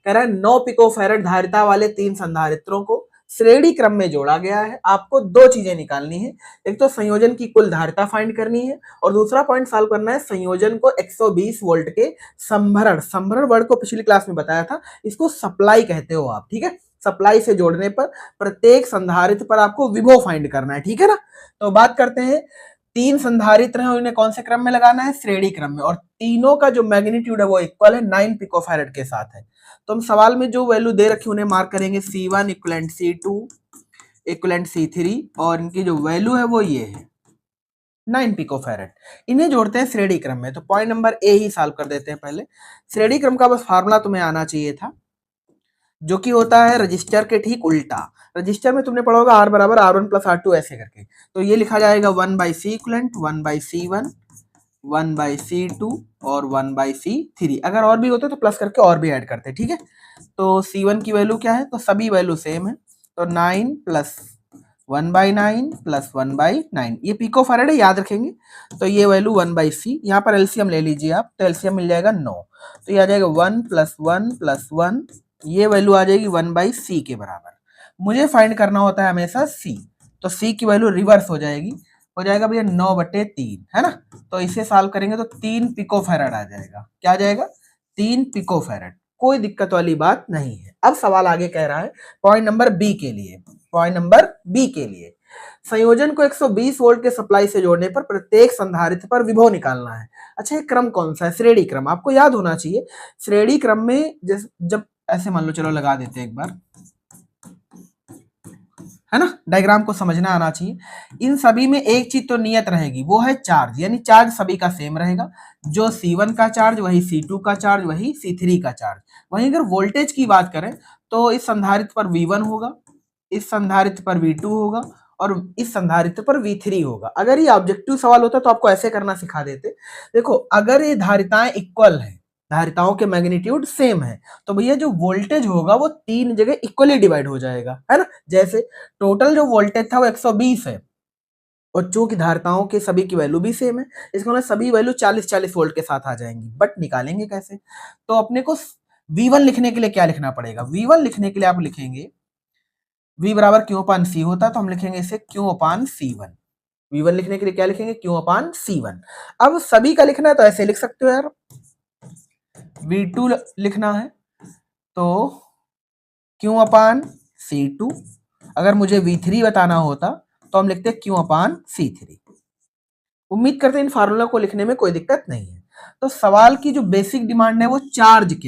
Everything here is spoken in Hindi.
कह रहा है 9 पिकोफैरेड धारिता वाले 3 संधारित्रों को श्रेणी क्रम में जोड़ा गया है। आपको दो चीजें निकालनी है, एक तो संयोजन की कुल धारिता फाइंड करनी है और दूसरा पॉइंट सॉल्व करना है संयोजन को 120 वोल्ट के संभरण वर्ड को पिछली क्लास में बताया था, इसको सप्लाई कहते हो आप, ठीक है। सप्लाई से जोड़ने पर प्रत्येक संधारित्र पर आपको विभव फाइंड करना है, ठीक है ना। तो बात करते हैं, 3 संधारित्र हैं, उन्हें कौन से क्रम में लगाना है, श्रेणी क्रम में, और तीनों का जो मैग्नीट्यूड है वो इक्वल है 9 पिकोफैरेड के साथ है। तो हम सवाल में जो वैल्यू दे रखी उन्हें मार्क करेंगे C1 equivalent C2 equivalent C3 और इनकी जो वैल्यू है वो ये है 9 पिकोफैरेड। इन्हें जोड़ते हैं श्रेणी क्रम में। तो point number A he solve कर देते हैं पहले। श्रेणी क्रम का बस फार्मूला तुम्हें आना चाहिए था, जो कि होता है रजिस्टर के ठीक उल्टा। रजिस्टर में तुमने पढ़ा होगा R बराबर R1 प्लस R2 ऐसे करके, तो ये लिखा जाएगा 1/C इक्वलेंट 1/C1 1/C2 और 1/C3। अगर और भी होते तो प्लस करके और भी ऐड करते, ठीक है। तो C1 की वैल्यू क्या है, तो सभी वैल्यू सेम है, तो 9 प्लस 1/9 प्लस 1/9, ये पिकोफैरेड है याद रखेंगे। तो ये वैल्यू 1/C, यहाँ पर एलसीएम ले लीजिए आप, तो एलसीएम मिल जाएगा 9, तो ये आ जाएगा 1 प्लस 1 प्लस 1, ये वैल्यू आ जाएगी 1/C के बराबर। मुझे फाइंड करना होता है हमेशा C, तो C की वैल्यू रिवर्स हो जाएगी, हो जाएगा भैया 9/3, है ना। तो इसे सॉल्व करेंगे तो 3 पिकोफैरेड आ जाएगा। क्या आ जाएगा, 3 पिकोफैरेड, कोई दिक्कत वाली बात नहीं है। अब सवाल आगे कह रहा है पॉइंट नंबर बी के लिए, पॉइंट नंबर बी के लिए संयोजन को 120 वोल्ट के सप्लाई से जोड़ने पर प्रत्येक संधारित्र पर विभव निकालना है। अच्छा, ये क्रम कौन सा है, श्रेणी क्रम, आपको याद होना चाहिए। श्रेणी क्रम में जब ऐसे मान लो, चलो लगा देते हैं एक बार, है ना, डायग्राम को समझना आना चाहिए। इन सभी में एक चीज तो नियत रहेगी, वो है चार्ज, यानी चार्ज सभी का सेम रहेगा। जो C1 का चार्ज वही C2 का चार्ज वही C3 का चार्ज। वहीं अगर वोल्टेज की बात करें तो इस संधारित्र पर V1 होगा, इस संधारित्र पर V2 होगा और इस संधारित्र पर V3 होगा। अगर ये ऑब्जेक्टिव सवाल होता तो आपको ऐसे करना सिखा देते। देखो, अगर ये धारिताएं इक्वल है, धारिताओं के मैग्नीट्यूड सेम है, तो भैया जो वोल्टेज होगा वो तीन जगह इक्वली डिवाइड हो जाएगा, है ना। जैसे टोटल जो वोल्टेज था वो 120 है और चूंकि धारिताओं के सभी की वैल्यू भी सेम है, इसका मतलब सभी वैल्यू 40-40 वोल्ट के साथ आ जाएंगी। बट निकालेंगे कैसे, तो अपने को V1 लिखने के लिए क्या लिखना पड़ेगा, V1 लिखने के लिए आप लिखेंगे V बराबर Q/C होता, तो हम लिखेंगे इसे Q/C1। V1 लिखने के लिए क्या लिखेंगे, Q/C1। अब सभी का लिखना है तो ऐसे लिख सकते हो यार, V2 लिखना है तो Q/C2। अगर मुझे V3 बताना होता तो हम लिखते Q/C3। उम्मीद करते हैं इन फार्मूला को लिखने में कोई दिक्कत नहीं है। तो सवाल की जो बेसिक डिमांड है वो चार्ज की